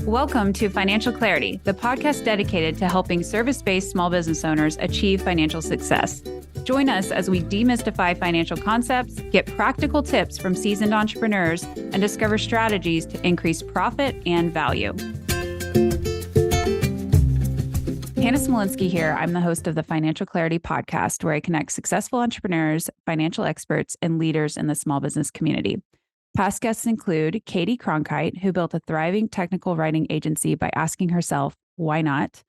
Welcome to Financial Clarity, the podcast dedicated to helping service-based small business owners achieve financial success. Join us as we demystify financial concepts, get practical tips from seasoned entrepreneurs, and discover strategies to increase profit and value. Hannah Smolinski here. I'm the host of the Financial Clarity podcast, where I connect successful entrepreneurs, financial experts, and leaders in the small business community. Past guests include Katie Cronkite, who built a thriving technical writing agency by asking herself, why not?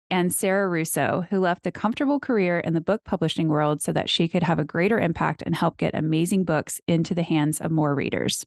And Sarah Russo, who left a comfortable career in the book publishing world so that she could have a greater impact and help get amazing books into the hands of more readers.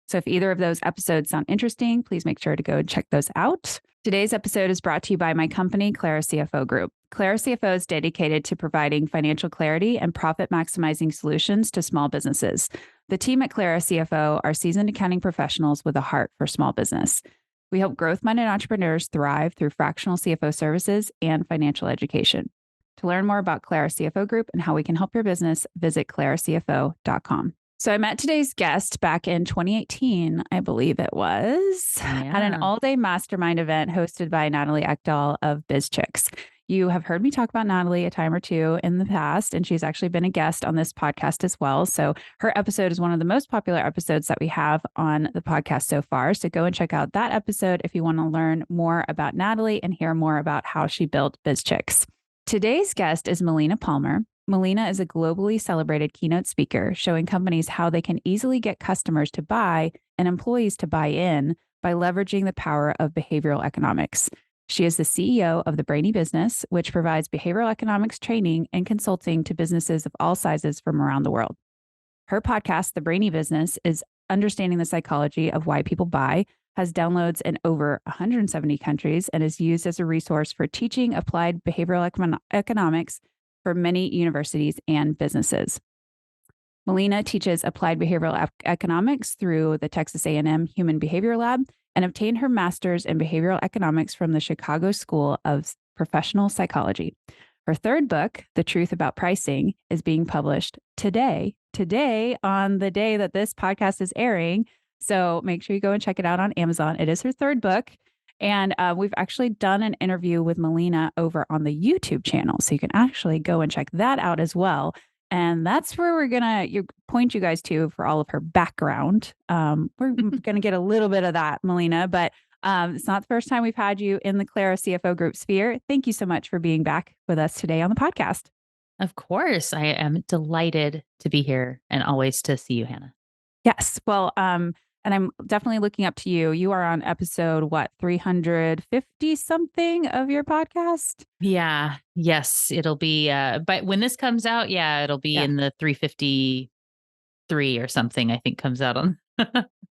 So if either of those episodes sound interesting, please make sure to go and check those out. Today's episode is brought to you by my company, Clara CFO Group. Clara CFO is dedicated to providing financial clarity and profit maximizing solutions to small businesses. The team at Clara CFO are seasoned accounting professionals with a heart for small business. We help growth-minded entrepreneurs thrive through fractional CFO services and financial education. To learn more about Clara CFO Group and how we can help your business, visit claracfo.com. So I met today's guest back in 2018, I believe it was, at an all-day mastermind event hosted by Natalie Ekdahl of BizChicks. You have heard me talk about Natalie a time or two in the past, and she's actually been a guest on this podcast as well. So her episode is one of the most popular episodes that we have on the podcast so far. So go and check out that episode if you want to learn more about Natalie and hear more about how she built BizChicks. Today's guest is Melina Palmer. Melina is a globally celebrated keynote speaker, showing companies how they can easily get customers to buy and employees to buy in by leveraging the power of behavioral economics. She is the CEO of the Brainy Business, which provides behavioral economics training and consulting to businesses of all sizes from around the world. Her podcast, The Brainy Business, is understanding the psychology of why people buy, has downloads in over 170 countries, and is used as a resource for teaching applied behavioral economics for many universities and businesses. Melina teaches applied behavioral economics through the Texas A&M Human Behavior Lab and obtained her master's in behavioral economics from the Chicago School of Professional Psychology. Her third book, The Truth About Pricing, is being published today on the day that this podcast is airing. So make sure you go and check it out on Amazon. It is her third book. And we've actually done an interview with Melina over on the YouTube channel. So you can actually go and check that out as well. And that's where we're going to point you guys to for all of her background. We're going to get a little bit of that, Melina, but it's not the first time we've had you in the Clara CFO Group sphere. Thank you so much for being back with us today on the podcast. Of course. I am delighted to be here and always to see you, Hannah. Yes. Well, and I'm definitely looking up to you. You are on episode, 350 something of your podcast? Yeah. Yes. It'll be, but when this comes out, it'll be in the 353 or something, I think comes out on.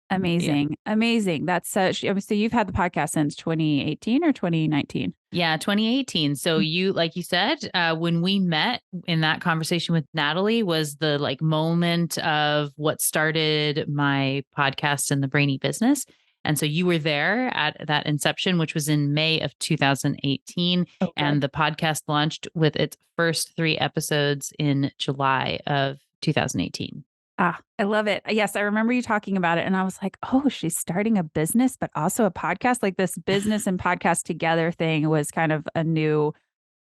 Amazing. Amazing. That's such, so you've had the podcast since 2018 or 2019? Yeah, 2018. So like you said, when we met in that conversation with Natalie was the moment of what started my podcast and the Brainy Business. And so you were there at that inception, which was in May of 2018. Okay. And the podcast launched with its first 3 episodes in July of 2018. I love it. Yes, I remember you talking about it and I was like, oh, she's starting a business, but also a podcast. Like this business and podcast together thing was kind of a new,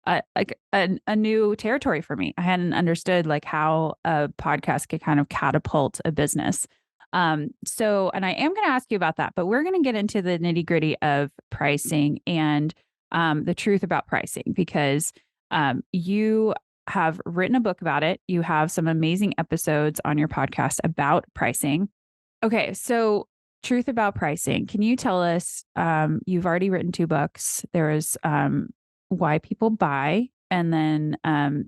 a new territory for me. I hadn't understood how a podcast could kind of catapult a business. And I am going to ask you about that, but we're going to get into the nitty gritty of pricing and the truth about pricing because you have written a book about it. You have some amazing episodes on your podcast about pricing. Okay, so truth about pricing. Can you tell us, you've already written 2 books. There is Why People Buy, and then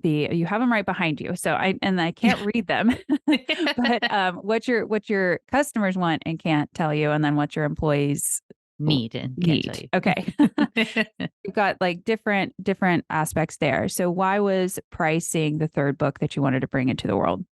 you have them right behind you. So I can't read them, but what your customers want and can't tell you, and then what your employees need and can't tell you. Okay. You've got different aspects there. So why was pricing the third book that you wanted to bring into the world?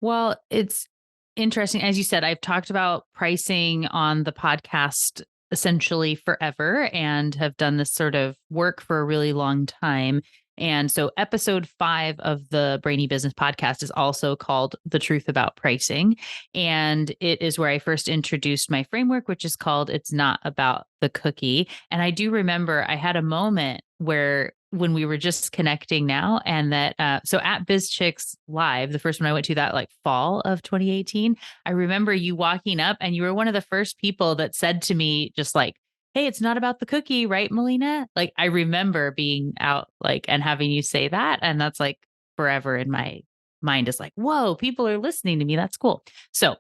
Well, it's interesting. As you said, I've talked about pricing on the podcast essentially forever and have done this sort of work for a really long time. And so episode 5 of the Brainy Business podcast is also called The Truth About Pricing. And it is where I first introduced my framework, which is called It's Not About the Cookie. And I do remember I had a moment where when we were just connecting now, and that so at BizChicks Live, the first one I went to that like fall of 2018, I remember you walking up and you were one of the first people that said to me just like, hey, it's not about the cookie, right, Melina? Like I remember being out like and having you say that. And that's like forever in my mind is like, whoa, people are listening to me. That's cool. So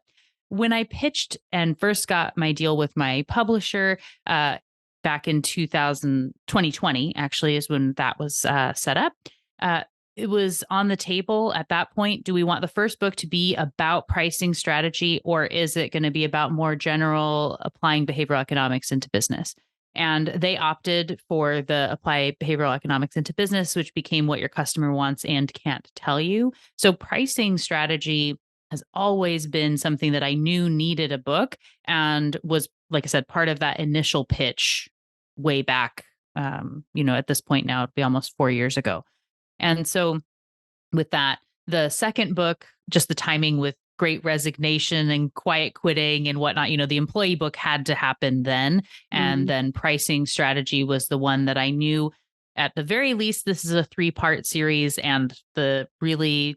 when I pitched and first got my deal with my publisher, back in 2020, actually, is when that was set up. Uh, it was on the table at that point. Do we want the first book to be about pricing strategy, or is it going to be about more general applying behavioral economics into business? And they opted for the apply behavioral economics into business, which became what your customer wants and can't tell you. So pricing strategy has always been something that I knew needed a book and was, like I said, part of that initial pitch way back, at this point now, it'd be almost 4 years ago. And so with that, the second book, just the timing with great resignation and quiet quitting and whatnot, the employee book had to happen then. And then pricing strategy was the one that I knew at the very least, this is a 3-part series and the really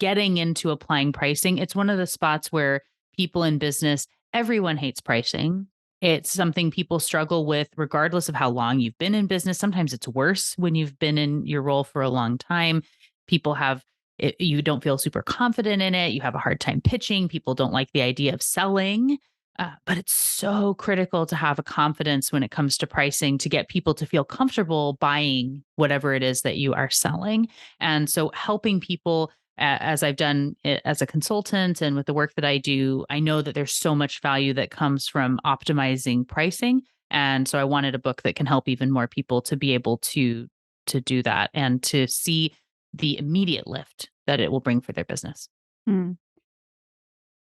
getting into applying pricing. It's one of the spots where people in business, everyone hates pricing. It's something people struggle with regardless of how long you've been in business. Sometimes it's worse when you've been in your role for a long time. People have it, you don't feel super confident in it. You have a hard time pitching. People don't like the idea of selling. But it's so critical to have a confidence when it comes to pricing to get people to feel comfortable buying whatever it is that you are selling. And so helping people as I've done it as a consultant and with the work that I do, I know that there's so much value that comes from optimizing pricing. And so I wanted a book that can help even more people to be able to do that and to see the immediate lift that it will bring for their business. Mm.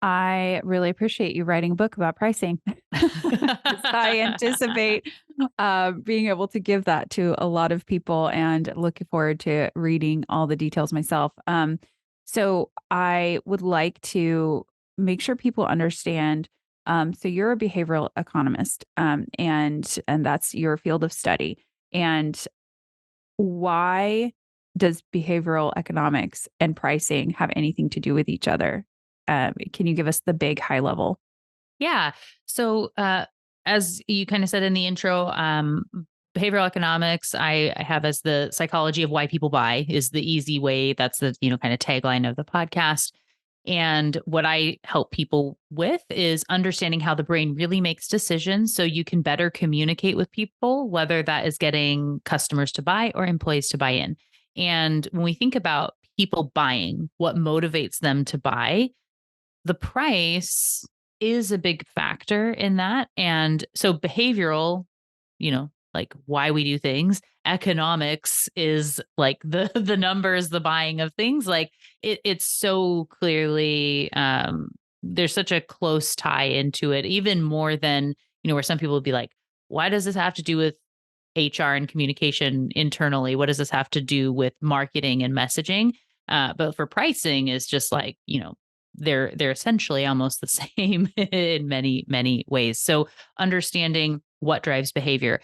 I really appreciate you writing a book about pricing. 'Cause I anticipate being able to give that to a lot of people and looking forward to reading all the details myself. So I would like to make sure people understand. So you're a behavioral economist, and that's your field of study. And why does behavioral economics and pricing have anything to do with each other? Can you give us the big high level? Yeah. So, as you kind of said in the intro, behavioral economics, I have as the psychology of why people buy is the easy way. That's the, kind of tagline of the podcast. And what I help people with is understanding how the brain really makes decisions so you can better communicate with people, whether that is getting customers to buy or employees to buy in. And when we think about people buying, what motivates them to buy, the price is a big factor in that. And so behavioral, like why we do things, economics is like the the numbers, the buying of things. Like it's so clearly there's such a close tie into it, even more than, where some people would be like, why does this have to do with HR and communication internally? What does this have to do with marketing and messaging? But for pricing is just like, they're essentially almost the same in many ways. So understanding what drives behavior.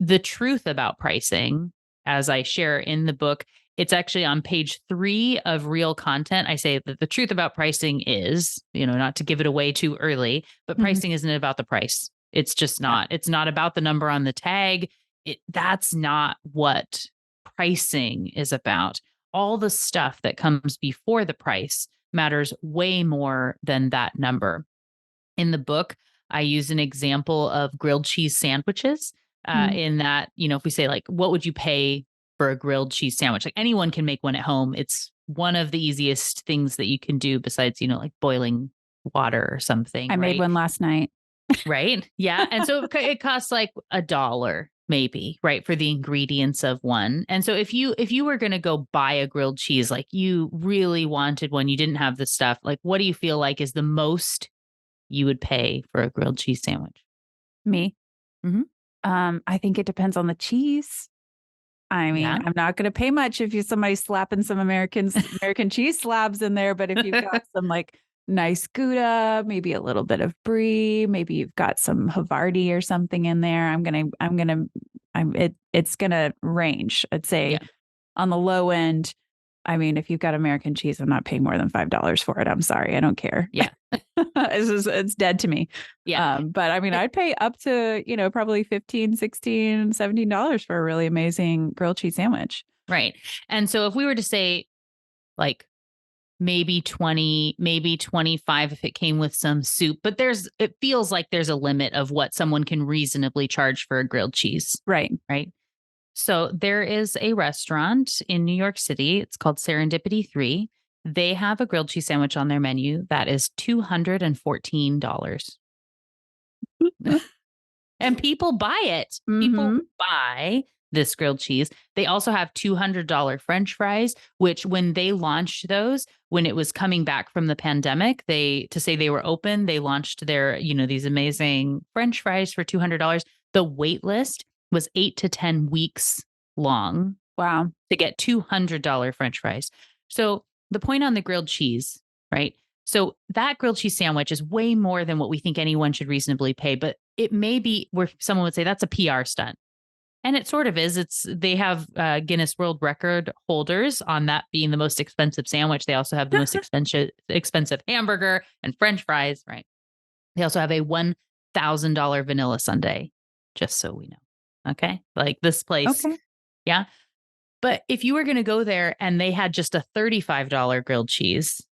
The truth about pricing, as I share in the book, it's actually on page 3 of Real Content. I say that the truth about pricing is, not to give it away too early, but Mhm. pricing isn't about the price. It's just Yeah. not. It's not about the number on the tag. That's not what pricing is about. All the stuff that comes before the price matters way more than that number. In the book, I use an example of grilled cheese sandwiches. Mm. In that, if we say, like, what would you pay for a grilled cheese sandwich? Like anyone can make one at home. It's one of the easiest things that you can do besides, like boiling water or something, I made right? one last night. Right. Yeah. And so it costs like $1 maybe, right, for the ingredients of one. And so if you were going to go buy a grilled cheese, like you really wanted one, you didn't have the stuff, like what do you feel like is the most you would pay for a grilled cheese sandwich? Me. Hmm. I think it depends on the cheese. I mean, Yeah. I'm not going to pay much if somebody's slapping some American cheese slabs in there, but if you've got some like nice Gouda, maybe a little bit of brie, maybe you've got some Havarti or something in there, it's going to range. I'd say Yeah. on the low end. I mean, if you've got American cheese, I'm not paying more than $5 for it. I'm sorry. I don't care. Yeah. It's dead to me. Yeah. But I mean, I'd pay up to, probably $15, $16, $17 for a really amazing grilled cheese sandwich. Right. And so if we were to say like maybe 20, maybe 25 if it came with some soup, but it feels like there's a limit of what someone can reasonably charge for a grilled cheese. Right. Right. So there is a restaurant in New York City. It's called Serendipity 3. They have a grilled cheese sandwich on their menu that is $214. And people buy it. People buy this grilled cheese. They also have $200 French fries, which when they launched those, when it was coming back from the pandemic, to say they were open, they launched their, these amazing French fries for $200. The wait list was 8 to 10 weeks long. Wow. To get $200 French fries. So the point on the grilled cheese, right? So that grilled cheese sandwich is way more than what we think anyone should reasonably pay, but it may be where someone would say that's a PR stunt. And it sort of is. They have Guinness World Record holders on that being the most expensive sandwich. They also have the most expensive hamburger and French fries, right? They also have a $1,000 vanilla sundae, just so we know. Okay. Like this place. Okay. Yeah. But if you were going to go there and they had just a $35 grilled cheese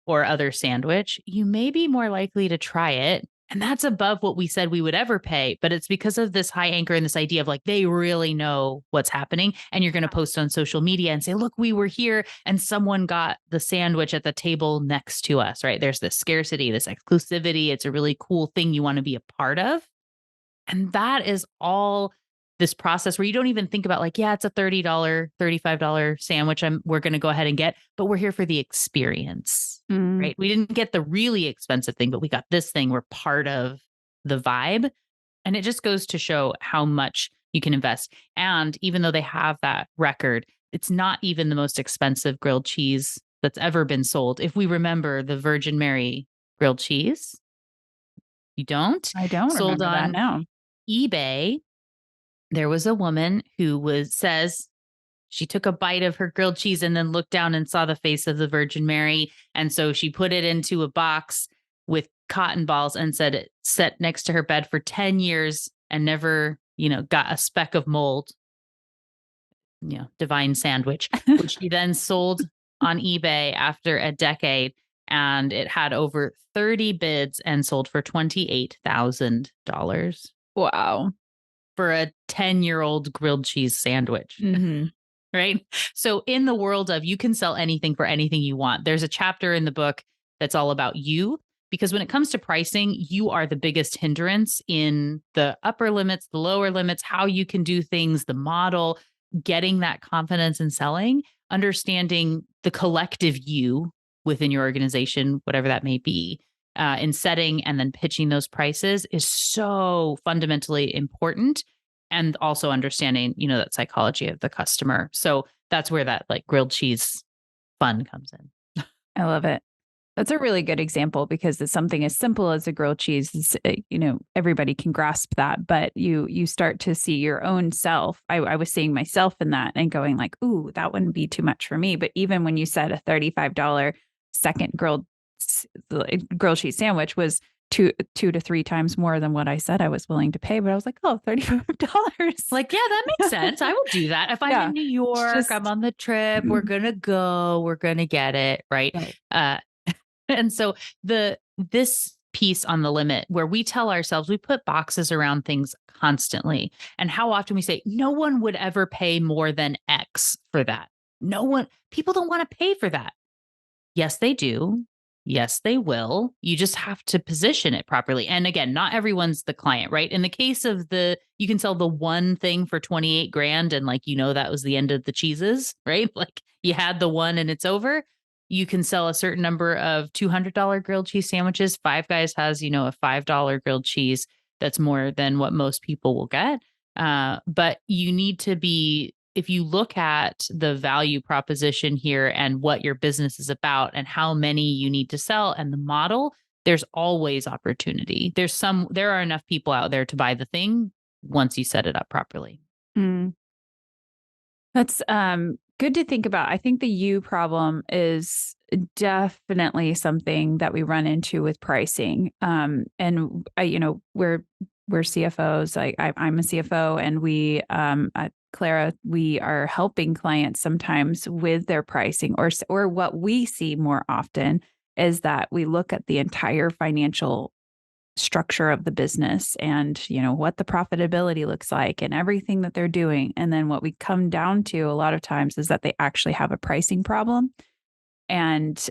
or other sandwich, you may be more likely to try it. And that's above what we said we would ever pay. But it's because of this high anchor and this idea of like, they really know what's happening. And you're going to post on social media and say, look, we were here and someone got the sandwich at the table next to us, right? There's this scarcity, this exclusivity. It's a really cool thing you want to be a part of. And that is all this process where you don't even think about like, yeah, it's a $30, $35 sandwich we're going to go ahead and get, but we're here for the experience, right? We didn't get the really expensive thing, but we got this thing. We're part of the vibe. And it just goes to show how much you can invest. And even though they have that record, it's not even the most expensive grilled cheese that's ever been sold. If we remember the Virgin Mary grilled cheese, you don't? I don't sold remember that on now. eBay. There was a woman who says she took a bite of her grilled cheese and then looked down and saw the face of the Virgin Mary. And so she put it into a box with cotton balls and said it sat next to her bed for 10 years and never, got a speck of mold. Divine sandwich, which she then sold on eBay after a decade. And it had over 30 bids and sold for $28,000. Wow. For a 10-year-old grilled cheese sandwich. Right. So in the world of you can sell anything for anything you want, there's a chapter in the book that's all about you, because when it comes to pricing, you are the biggest hindrance in the upper limits, the lower limits, how you can do things, the model, getting that confidence in selling, understanding the collective you within your organization, whatever that may be. In setting and then pitching those prices is so fundamentally important. And also understanding, that psychology of the customer. So that's where that like grilled cheese fun comes in. I love it. That's a really good example because it's something as simple as a grilled cheese. Everybody can grasp that, but you start to see your own self. I was seeing myself in that and going like, ooh, that wouldn't be too much for me. But even when you said a $35 second grilled cheese sandwich was two to three times more than what I said I was willing to pay. But I was like, oh, $35. Like, yeah, that makes sense. I will do that. If I'm in New York, I'm on the trip, we're going to go, we're going to get it. Right. And so this piece on the limit where we tell ourselves, we put boxes around things constantly. And how often we say, no one would ever pay more than X for that. People don't want to pay for that. Yes, they do. Yes, they will. You just have to position it properly. And again, not everyone's the client, right? In the case of you can sell the one thing for 28 grand and that was the end of the cheeses, right? Like you had the one and it's over. You can sell a certain number of $200 grilled cheese sandwiches. Five Guys has, a $5 grilled cheese that's more than what most people will get. But you need to be if you look at the value proposition here and what your business is about and how many you need to sell and the model, there's always opportunity. There are enough people out there to buy the thing once you set it up properly. Mm. That's good to think about. I think the you problem is definitely something that we run into with pricing. And we're CFOs. I'm a CFO, and we at Clara, we are helping clients sometimes with their pricing, or what we see more often is that we look at the entire financial structure of the business and what the profitability looks like and everything that they're doing, and then what we come down to a lot of times is that they actually have a pricing problem, and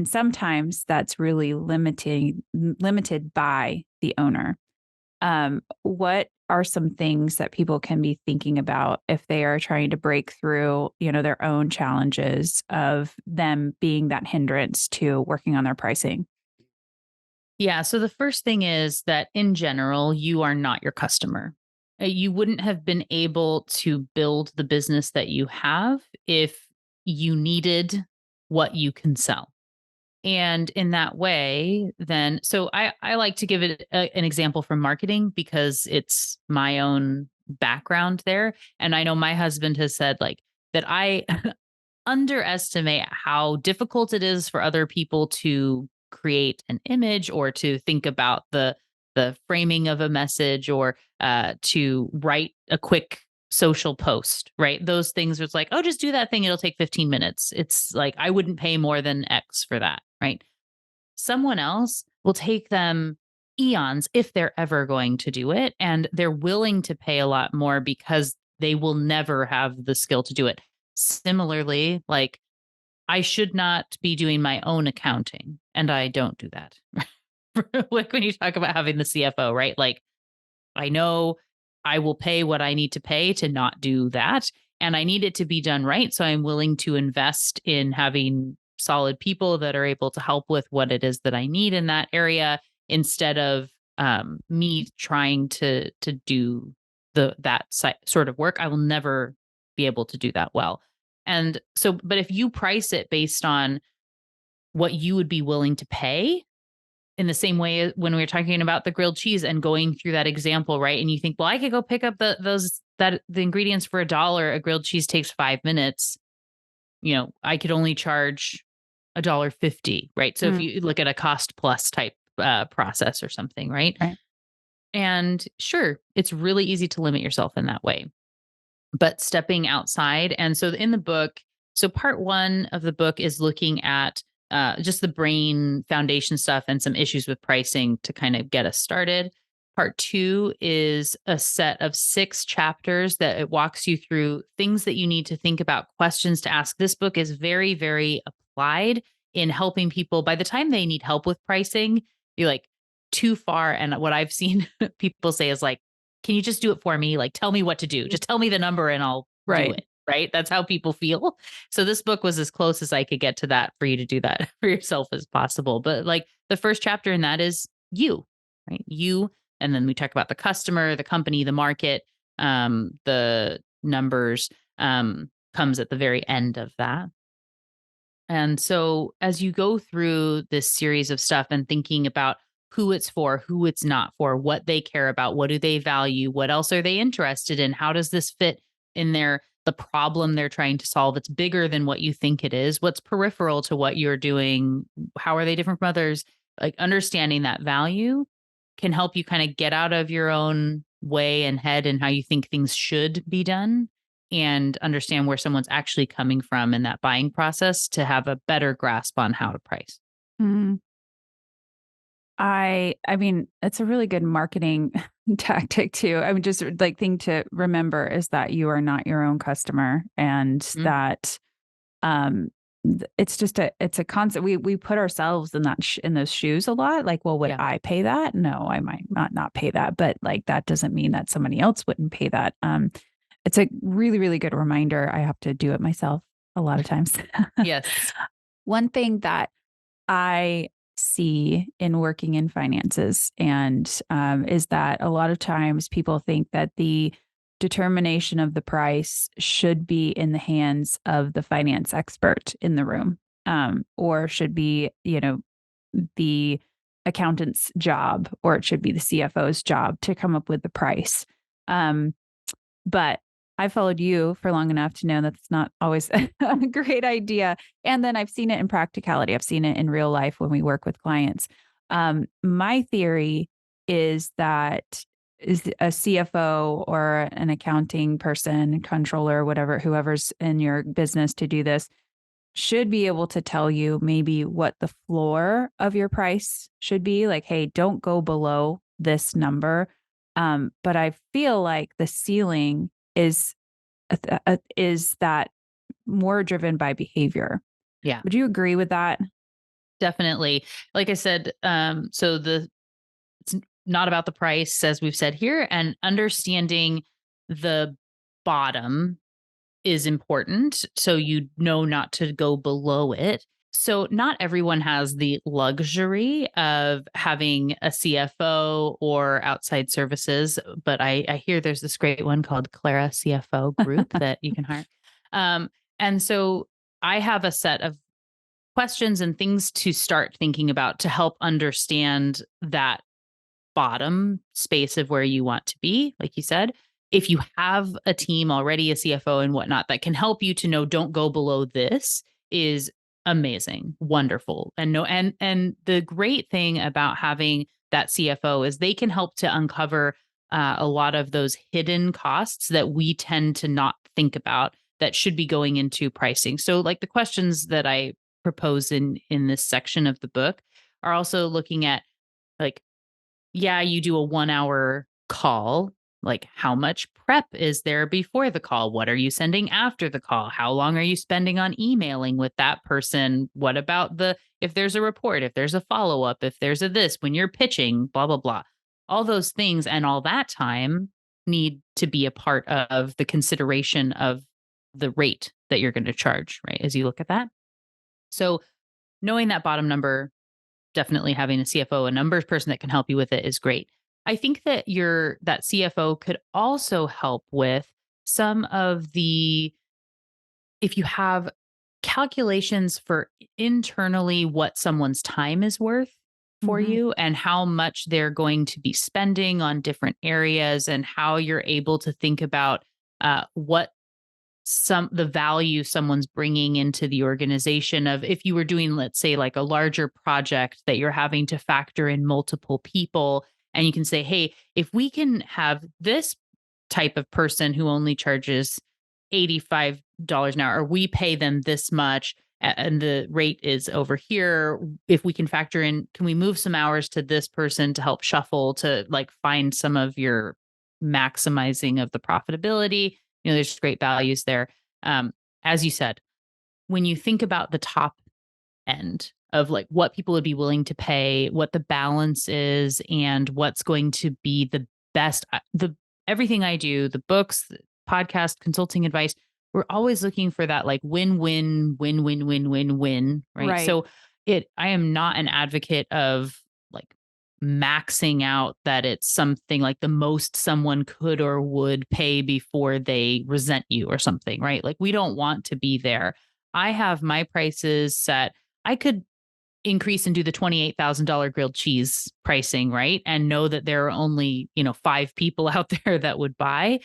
sometimes that's really limited by the owner. What are some things that people can be thinking about if they are trying to break through their own challenges of them being that hindrance to working on their pricing? Yeah. So the first thing is that in general, you are not your customer. You wouldn't have been able to build the business that you have if you needed what you can sell. And in that way, then, so I like to give it an example from marketing because it's my own background there. And I know my husband has said like that I underestimate how difficult it is for other people to create an image or to think about the framing of a message or to write a quick social post, right? Those things it's like, oh, just do that thing. It'll take 15 minutes. It's like, I wouldn't pay more than X for that, right? Someone else will take them eons if they're ever going to do it. And they're willing to pay a lot more because they will never have the skill to do it. Similarly, like I should not be doing my own accounting, and I don't do that. Like when you talk about having the CFO, right? Like I know I will pay what I need to pay to not do that. And I need it to be done right. So I'm willing to invest in having solid people that are able to help with what it is that I need in that area instead of me trying to do sort of work. I will never be able to do that well. And so, but if you price it based on what you would be willing to pay, in the same way when we were talking about the grilled cheese and going through that example, right? And you think, well, I could go pick up the ingredients for $1. A grilled cheese takes 5 minutes. I could only charge $1.50, right? So if you look at a cost plus type process or something, right? Right. And sure, it's really easy to limit yourself in that way, but stepping outside. And so in the book, so part one of the book is looking at just the brain foundation stuff and some issues with pricing to kind of get us started. Part two is a set of 6 chapters that it walks you through things that you need to think about, questions to ask. This book is very, very applied in helping people. By the time they need help with pricing, you're like too far. And what I've seen people say is like, can you just do it for me? Like, tell me what to do. Just tell me the number and I'll do it. Right. That's how people feel. So this book was as close as I could get to that for you to do that for yourself as possible. But like the first chapter in that is you, right? You. And then we talk about the customer, the company, the market, the numbers comes at the very end of that. And so as you go through this series of stuff and thinking about who it's for, who it's not for, what they care about, what do they value, what else are they interested in, how does this fit in the problem they're trying to solve? It's bigger than what you think it is. What's peripheral to what you're doing? How are they different from others? Like understanding that value can help you kind of get out of your own way and head and how you think things should be done and understand where someone's actually coming from in that buying process to have a better grasp on how to price. Mm-hmm. I mean, it's a really good marketing tactic too. I mean, just like thing to remember is that you are not your own customer, and that um it's a concept. We put ourselves in in those shoes a lot. Like, well, would I pay that? No, I might not pay that, but like that doesn't mean that somebody else wouldn't pay that. It's a really, really good reminder. I have to do it myself a lot of times. Yes. One thing that I see in working in finances and is that a lot of times people think that the determination of the price should be in the hands of the finance expert in the room, or should be, the accountant's job, or it should be the CFO's job to come up with the price. But I followed you for long enough to know that's not always a great idea. And then I've seen it in practicality. I've seen it in real life when we work with clients. My theory is that is a CFO or an accounting person, controller, whatever, whoever's in your business to do this should be able to tell you maybe what the floor of your price should be. Like, hey, don't go below this number. But I feel like the ceiling is that more driven by behavior. Yeah, Would you agree with that? definitely. Like I said, it's not about the price, as we've said here, and understanding the bottom is important. So you know not to go below it. So not everyone has the luxury of having a CFO or outside services, but I hear there's this great one called Clara CFO Group that you can hire. Um, and so I have a set of questions and things to start thinking about to help understand that bottom space of where you want to be, like you said. If you have a team already, a CFO and whatnot, that can help you to know don't go below this is amazing, wonderful. And the great thing about having that CFO is they can help to uncover a lot of those hidden costs that we tend to not think about that should be going into pricing. So like the questions that I propose in this section of the book are also looking at, like, yeah, you do a 1 hour call. Like, how much prep is there before the call? What are you sending after the call? How long are you spending on emailing with that person? What about if there's a report, if there's a follow up, if there's a this, when you're pitching, blah, blah, blah. All those things and all that time need to be a part of the consideration of the rate that you're going to charge, right? As you look at that. So, knowing that bottom number, definitely having a CFO, a numbers person that can help you with it is great. I think that that CFO could also help with some of if you have calculations for internally what someone's time is worth for Mhm. you and how much they're going to be spending on different areas, and how you're able to think about what the value someone's bringing into the organization. Of if you were doing, let's say, like a larger project that you're having to factor in multiple people, and you can say, hey, if we can have this type of person who only charges $85 an hour, or we pay them this much and the rate is over here, if we can factor in, can we move some hours to this person to help shuffle to like find some of your maximizing of the profitability. There's great values there. As you said, when you think about the top end of like what people would be willing to pay, what the balance is, and what's going to be the best, everything I do, the books, the podcast, consulting advice, we're always looking for that like win-win, win-win, win-win, win, right? Right. So I am not an advocate of like maxing out that it's something like the most someone could or would pay before they resent you or something, right? Like we don't want to be there. I have my prices set. I could increase and do the $28,000 grilled cheese pricing, right? And know that there are only, 5 people out there that would buy.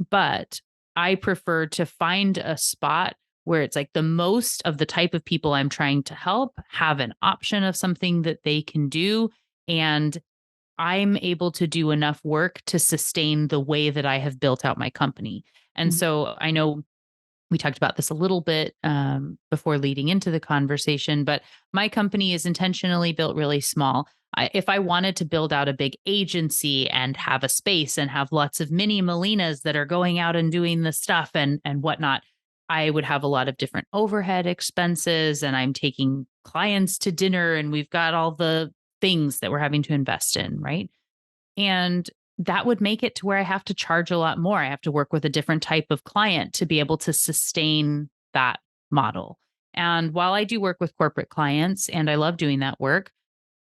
But I prefer to find a spot where it's like the most of the type of people I'm trying to help have an option of something that they can do. And I'm able to do enough work to sustain the way that I have built out my company. And Mhm. so I know we talked about this a little bit before leading into the conversation, but my company is intentionally built really small. If I wanted to build out a big agency and have a space and have lots of mini Melinas that are going out and doing the stuff and whatnot, I would have a lot of different overhead expenses, and I'm taking clients to dinner, and we've got all the things that we're having to invest in, right? And that would make it to where I have to charge a lot more. I have to work with a different type of client to be able to sustain that model. And while I do work with corporate clients and I love doing that work,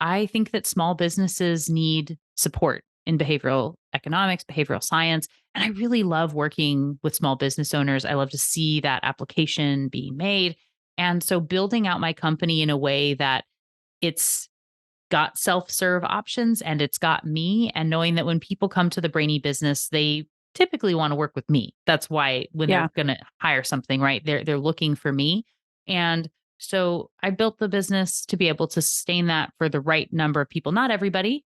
I think that small businesses need support in behavioral economics, behavioral science. And I really love working with small business owners. I love to see that application being made. And so building out my company in a way that it's got self-serve options and it's got me, and knowing that when people come to the Brainy Business, they typically want to work with me. That's why when Yeah. they're going to hire something, right? They're looking for me. And so I built the business to be able to sustain that for the right number of people, not everybody,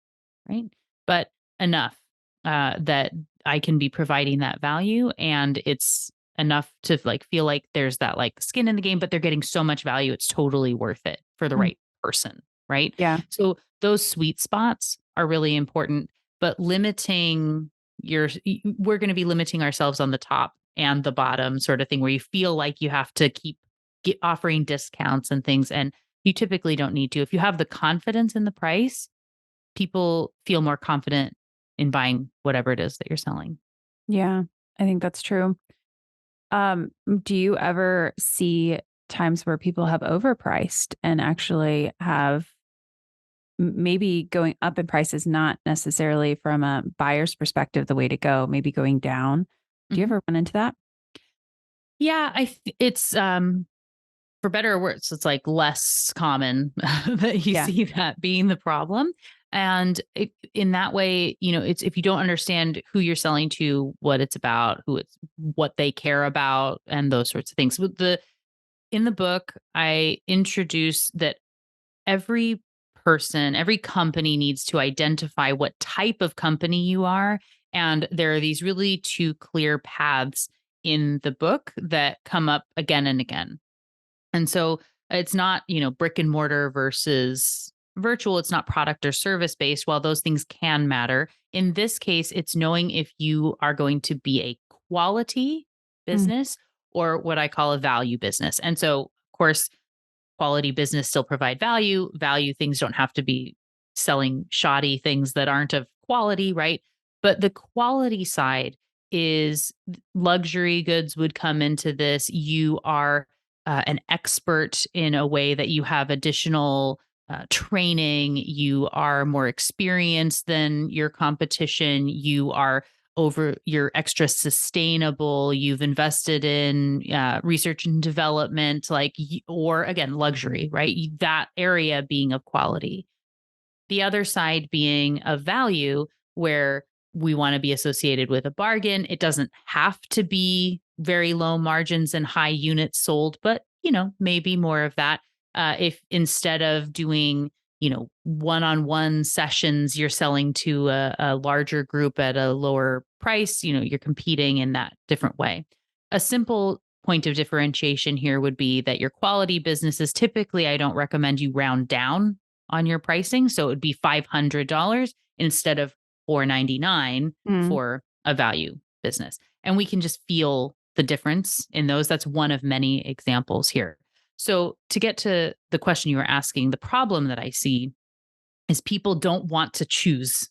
right? But enough that I can be providing that value, and it's enough to like feel like there's that like skin in the game, but they're getting so much value, it's totally worth it for the Mm. right person, right? Yeah. So those sweet spots are really important, but limiting we're going to be limiting ourselves on the top and the bottom sort of thing, where you feel like you have to keep offering discounts and things, and you typically don't need to. If you have the confidence in the price, people feel more confident in buying whatever it is that you're selling. Yeah. I think that's true. Do you ever see times where people have overpriced and actually have maybe going up in price is not necessarily from a buyer's perspective the way to go, maybe going down? Do you Mhm. ever run into that? Yeah, it's for better or worse, it's like less common that you Yeah. see that being the problem. And in that way, it's if you don't understand who you're selling to, what it's about, what they care about, and those sorts of things. In the book, I introduce that every person, every company needs to identify what type of company you are. And there are these really two clear paths in the book that come up again and again. And so it's not, brick and mortar versus virtual. It's not product or service based. While those things can matter, in this case, it's knowing if you are going to be a quality Mm. business or what I call a value business. And so, of course, quality business still provide value. Value things don't have to be selling shoddy things that aren't of quality, right? But the quality side is luxury goods would come into this. You are an expert in a way that you have additional training. You are more experienced than your competition. You're extra sustainable. You've invested in research and development, or again, luxury, right? That area being of quality. The other side being of value, where we want to be associated with a bargain. It doesn't have to be very low margins and high units sold, but maybe more of that. If instead of doing one-on-one sessions, you're selling to a larger group at a lower price, you're competing in that different way. A simple point of differentiation here would be that your quality businesses, typically, I don't recommend you round down on your pricing. So it would be $500 instead of $499 Mm. for a value business. And we can just feel the difference in those. That's one of many examples here. So to get to the question you were asking, the problem that I see is people don't want to choose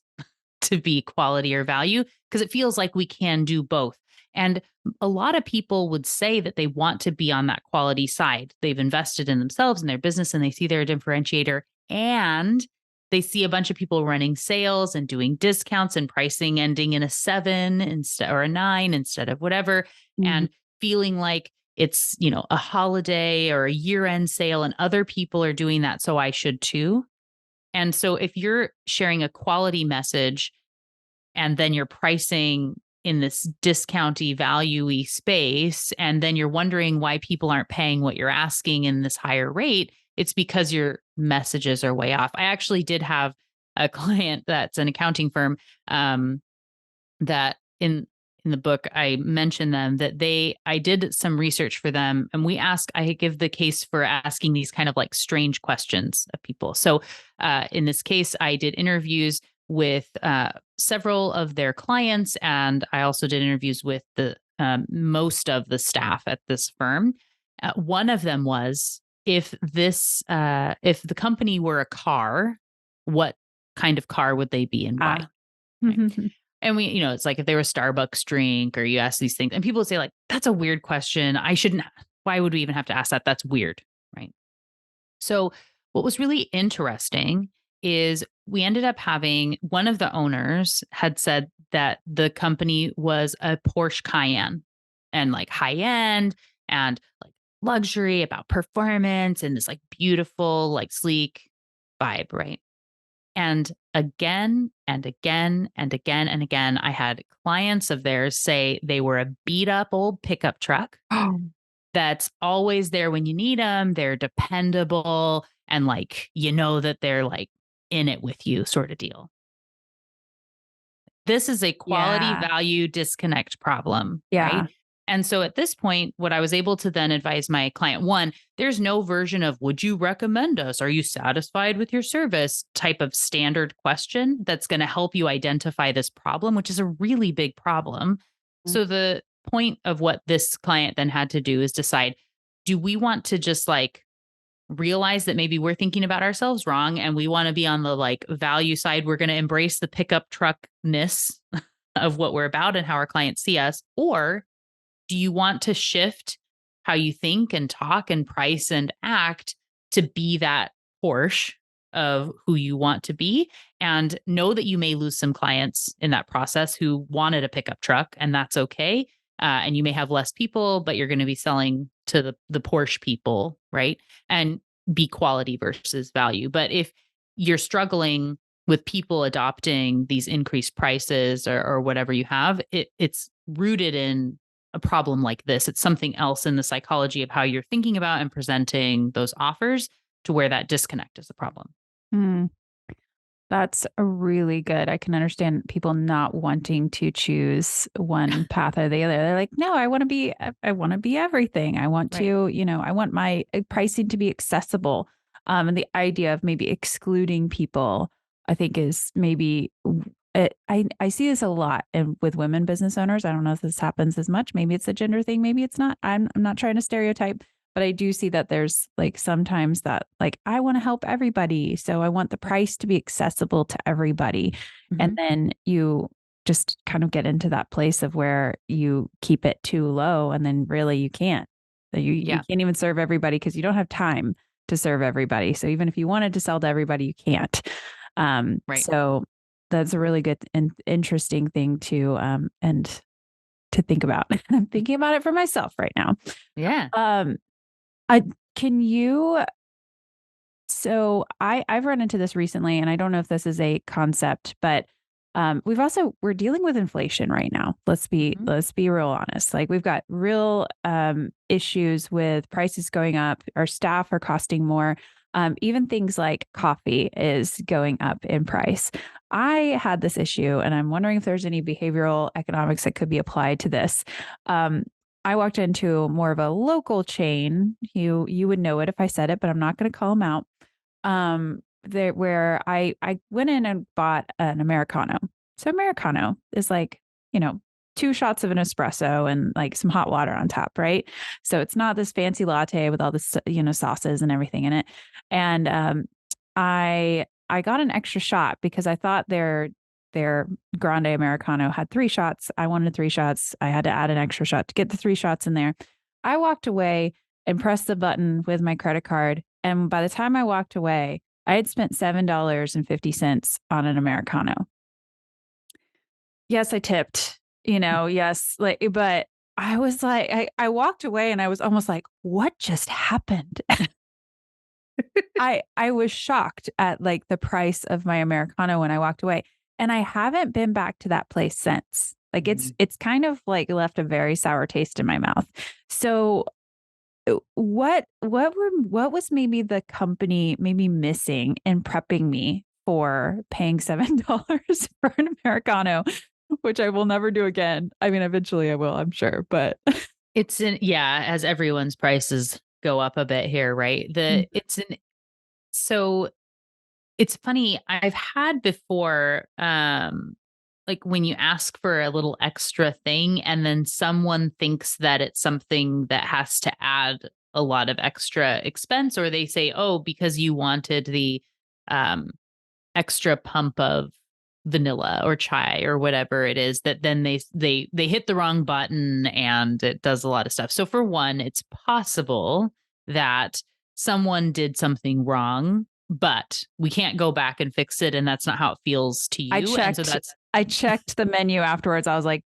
to be quality or value because it feels like we can do both. And a lot of people would say that they want to be on that quality side. They've invested in themselves and their business and they see their differentiator, and they see a bunch of people running sales and doing discounts and pricing ending in a 7 instead or a 9 instead of whatever, Mhm. and feeling like it's, a holiday or a year-end sale and other people are doing that, so I should too. And so if you're sharing a quality message and then you're pricing in this discounty value-y space, and then you're wondering why people aren't paying what you're asking in this higher rate, it's because your messages are way off. I actually did have a client that's an accounting firm, that in the book I mentioned them that I did some research for them, and I give the case for asking these kind of like strange questions of people. So in this case, I did interviews with several of their clients, and I also did interviews with the most of the staff at this firm. One of them was, if the company were a car, what kind of car would they be and why? Ah. Right. And it's like if they were a Starbucks drink, or you ask these things and people would say like, that's a weird question. Why would we even have to ask that? That's weird. Right. So what was really interesting is we ended up having one of the owners had said that the company was a Porsche Cayenne and like high end and like luxury about performance and this like beautiful, like sleek vibe, right? And again and again and again and again, I had clients of theirs say they were a beat up old pickup truck that's always there when you need them. They're dependable and like, that they're like in it with you sort of deal. This is a quality Yeah. value disconnect problem, right? Yeah. And so at this point, what I was able to then advise my client, one, there's no version of would you recommend us? Are you satisfied with your service type of standard question that's going to help you identify this problem, which is a really big problem. So the point of what this client then had to do is decide, do we want to just like realize that maybe we're thinking about ourselves wrong and we want to be on the like value side? We're going to embrace the pickup truckness of what we're about and how our clients see us. Or do you want to shift how you think and talk and price and act to be that Porsche of who you want to be, and know that you may lose some clients in that process who wanted a pickup truck, and that's okay. And you may have less people, but you're going to be selling to the Porsche people, right? And be quality versus value. But if you're struggling with people adopting these increased prices or whatever you have, it's rooted in a problem like this. It's something else in the psychology of how you're thinking about and presenting those offers to where that disconnect is the problem. Mm, that's a really good. I can understand people not wanting to choose one path or the other. They're like, no, I want to be everything. I want Right. to, I want my pricing to be accessible. And the idea of maybe excluding people, I think is maybe I see this a lot with women business owners. I don't know if this happens as much. Maybe it's a gender thing. Maybe it's not. I'm not trying to stereotype, but I do see that there's like sometimes that like, I want to help everybody. So I want the price to be accessible to everybody. And Mm-hmm. then you just kind of get into that place of where you keep it too low and then really you can't. So you Yeah. can't even serve everybody because you don't have time to serve everybody. So even if you wanted to sell to everybody, you can't. Right. So that's a really good and interesting thing and to think about. I'm thinking about it for myself right now. Yeah. Um, I can you so I've run into this recently, and I don't know if this is a concept, but we're dealing with inflation right now. Mm-hmm. Let's be real honest. Like we've got real issues with prices going up. Our staff are costing more. Even things like coffee is going up in price. I had this issue, and I'm wondering if there's any behavioral economics that could be applied to this. Um, I walked into more of a local chain. You would know it if I said it, but I'm not going to call them out. There where I went in and bought an Americano. So Americano is like, two shots of an espresso and like some hot water on top, right? So it's not this fancy latte with all this, sauces and everything in it. And I got an extra shot because I thought their grande Americano had 3 shots. I wanted 3 shots. I had to add an extra shot to get the 3 shots in there. I walked away and pressed the button with my credit card. And by the time I walked away, I had spent $7.50 on an Americano. Yes, I tipped, yes, like, but I was like, I walked away and I was almost like, what just happened? I was shocked at like the price of my Americano when I walked away. And I haven't been back to that place since. Like Mm-hmm. it's kind of like left a very sour taste in my mouth. So what was maybe the company maybe missing in prepping me for paying $7 for an Americano, which I will never do again. I mean, eventually I will, I'm sure, but As everyone's prices go up a bit here, right? So it's funny. I've had before, like when you ask for a little extra thing and then someone thinks that it's something that has to add a lot of extra expense, or they say, oh, because you wanted the um, extra pump of vanilla or chai or whatever it is, that then they hit the wrong button and it does a lot of stuff. So for one, it's possible that someone did something wrong But we can't go back and fix it. And that's not how it feels to you. I checked the menu afterwards. I was like,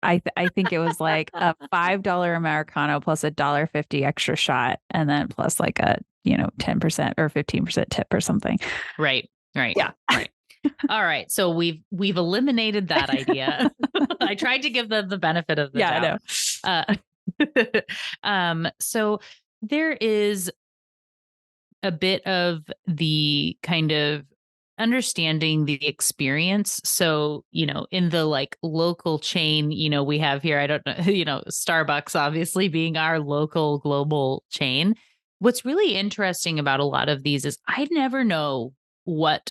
I think it was like a $5 Americano plus $1.50 extra shot, and then plus like a 10% or 15% tip or something. Right. Yeah. Right. All right. So we've eliminated that idea. I tried to give them the benefit of the doubt. I know. So there is a bit of the kind of understanding the experience. So, in the like local chain, we have here, I don't know, Starbucks obviously being our local global chain. What's really interesting about a lot of these is I never know what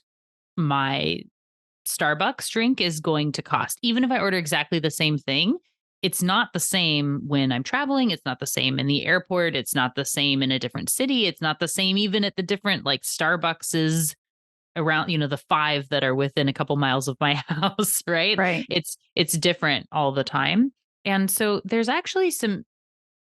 my Starbucks drink is going to cost. Even if I order exactly the same thing, it's not the same when I'm traveling. It's not the same in the airport. It's not the same in a different city. It's not the same even at the different like Starbuckses around, the 5 that are within a couple miles of my house, right? Right. It's different all the time. And so there's actually some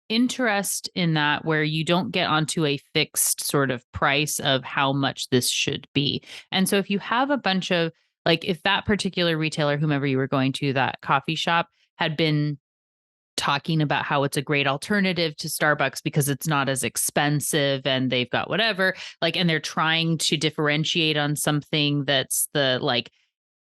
interest in that where you don't get onto a fixed sort of price of how much this should be. And so if you have a bunch of like if that particular retailer, whomever you were going to, that coffee shop had been talking about how it's a great alternative to Starbucks because it's not as expensive and they've got whatever, like, and they're trying to differentiate on something that's the like,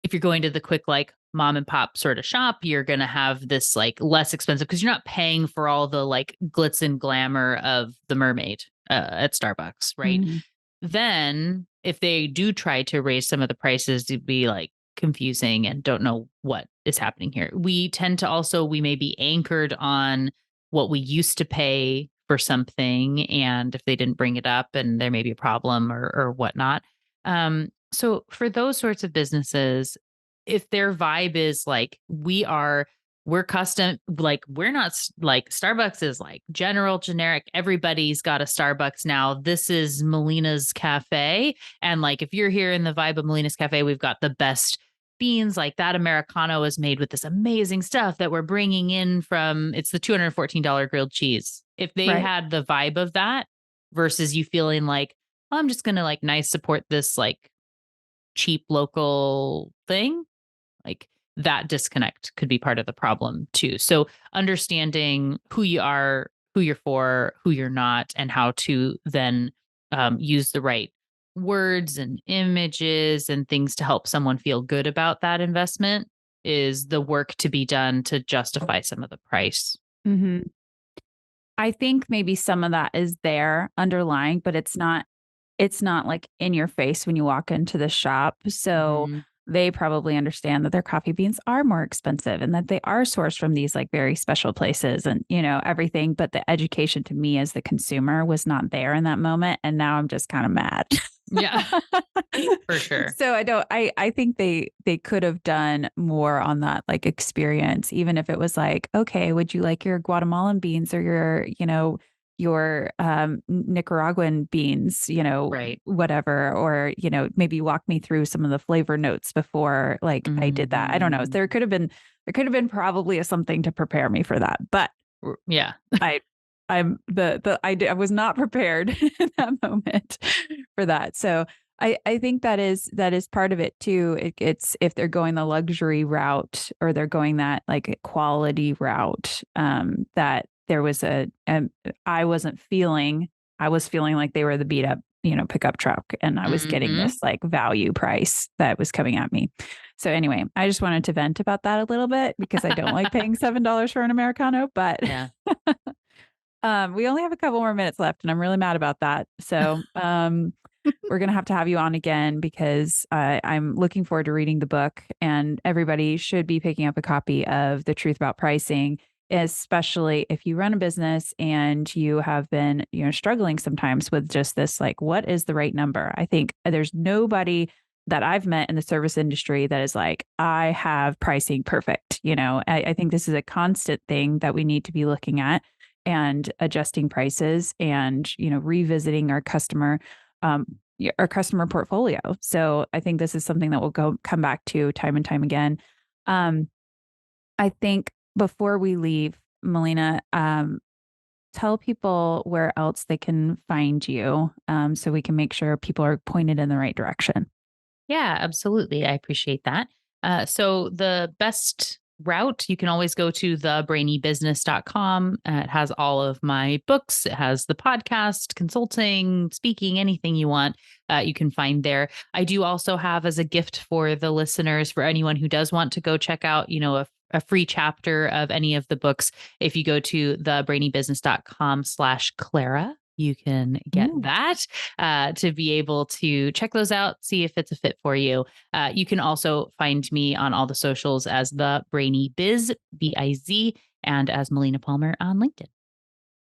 if you're going to the quick, like mom and pop sort of shop, you're going to have this like less expensive because you're not paying for all the like glitz and glamour of the mermaid at Starbucks, right? Mm-hmm. Then if they do try to raise some of the prices to be like confusing and don't know what is happening here. We tend to also, we may be anchored on what we used to pay for something. And if they didn't bring it up and there may be a problem or whatnot. So for those sorts of businesses, if their vibe is like, we're custom, like we're not like Starbucks is like general generic. Everybody's got a Starbucks now. This is Melina's Cafe. And like, if you're here in the vibe of Melina's Cafe, we've got the best beans. Like that Americano is made with this amazing stuff that we're bringing in from, it's the $214 grilled cheese. If they had the vibe of that versus you feeling like, oh, I'm just going to like nice support this like cheap local thing, like that disconnect could be part of the problem too. So understanding who you are, who you're for, who you're not, and how to then use the right words and images and things to help someone feel good about that investment is the work to be done to justify some of the price. Mm-hmm. I think maybe some of that is there underlying, but it's not like in your face when you walk into the shop. So they probably understand that their coffee beans are more expensive and that they are sourced from these like very special places and, everything. But the education to me as the consumer was not there in that moment. And now I'm just kind of mad. Yeah, for sure. So I think they could have done more on that like experience, even if it was like, okay, would you like your Guatemalan beans or your Nicaraguan beans, right, whatever, or, maybe walk me through some of the flavor notes before like I did that. I don't know. There could have been probably something to prepare me for that, but yeah, I was not prepared in that moment for that. So I think that is part of it too. It's if they're going the luxury route or they're going that like quality route, that there was I was feeling like they were the beat up, pickup truck, and I was getting this like value price that was coming at me. So anyway, I just wanted to vent about that a little bit because I don't like paying $7 for an Americano, but yeah. We only have a couple more minutes left, and I'm really mad about that. So we're going to have you on again because I'm looking forward to reading the book, and everybody should be picking up a copy of The Truth About Pricing, especially if you run a business and you have been, struggling sometimes with just this, like, what is the right number? I think there's nobody that I've met in the service industry that is like, I have pricing perfect. I think this is a constant thing that we need to be looking at and adjusting prices and, revisiting our customer portfolio. So I think this is something that we'll come back to time and time again. I think before we leave, Melina, tell people where else they can find you, so we can make sure people are pointed in the right direction. Yeah, absolutely. I appreciate that. So the best route, you can always go to thebrainybusiness.com. It has all of my books. It has the podcast, consulting, speaking, anything you want. You can find there. I do also have as a gift for the listeners, for anyone who does want to go check out, a free chapter of any of the books. If you go to thebrainybusiness.com/Clara, you can get Ooh. that to be able to check those out, see if it's a fit for you. You can also find me on all the socials as the Brainy Biz, BIZ, and as Melina Palmer on LinkedIn.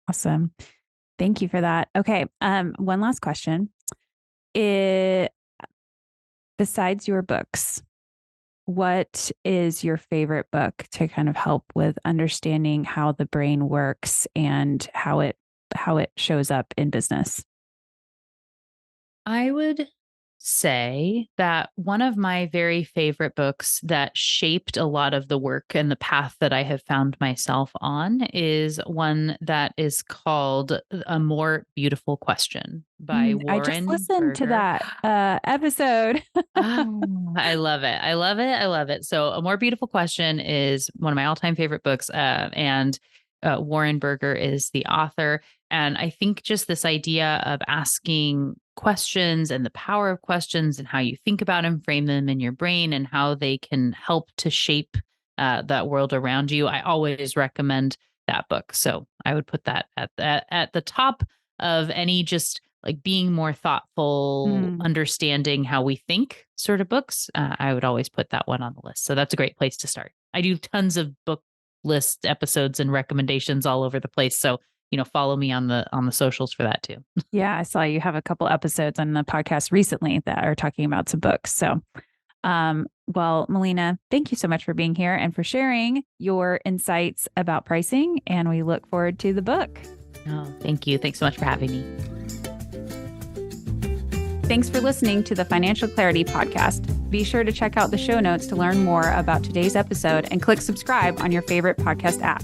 Awesome. Thank you for that. Okay. One last question. Besides your books, what is your favorite book to kind of help with understanding how the brain works and how it shows up in business? I would say that one of my very favorite books that shaped a lot of the work and the path that I have found myself on is one that is called A More Beautiful Question by I just Warren listened to Berger. that episode. I love it. I love it. I love it. So, A More Beautiful Question is one of my all time favorite books. And Warren Berger is the author. And I think just this idea of asking questions and the power of questions and how you think about and frame them in your brain and how they can help to shape that world around you. I always recommend that book. So I would put that at the top of any just like being more thoughtful, Mm. understanding how we think sort of books. I would always put that one on the list. So that's a great place to start. I do tons of book list episodes and recommendations all over the place. So follow me on the socials for that too. Yeah, I saw you have a couple episodes on the podcast recently that are talking about some books. So, well, Melina, thank you so much for being here and for sharing your insights about pricing. And we look forward to the book. Oh, thank you. Thanks so much for having me. Thanks for listening to the Financial Clarity Podcast. Be sure to check out the show notes to learn more about today's episode and click subscribe on your favorite podcast app.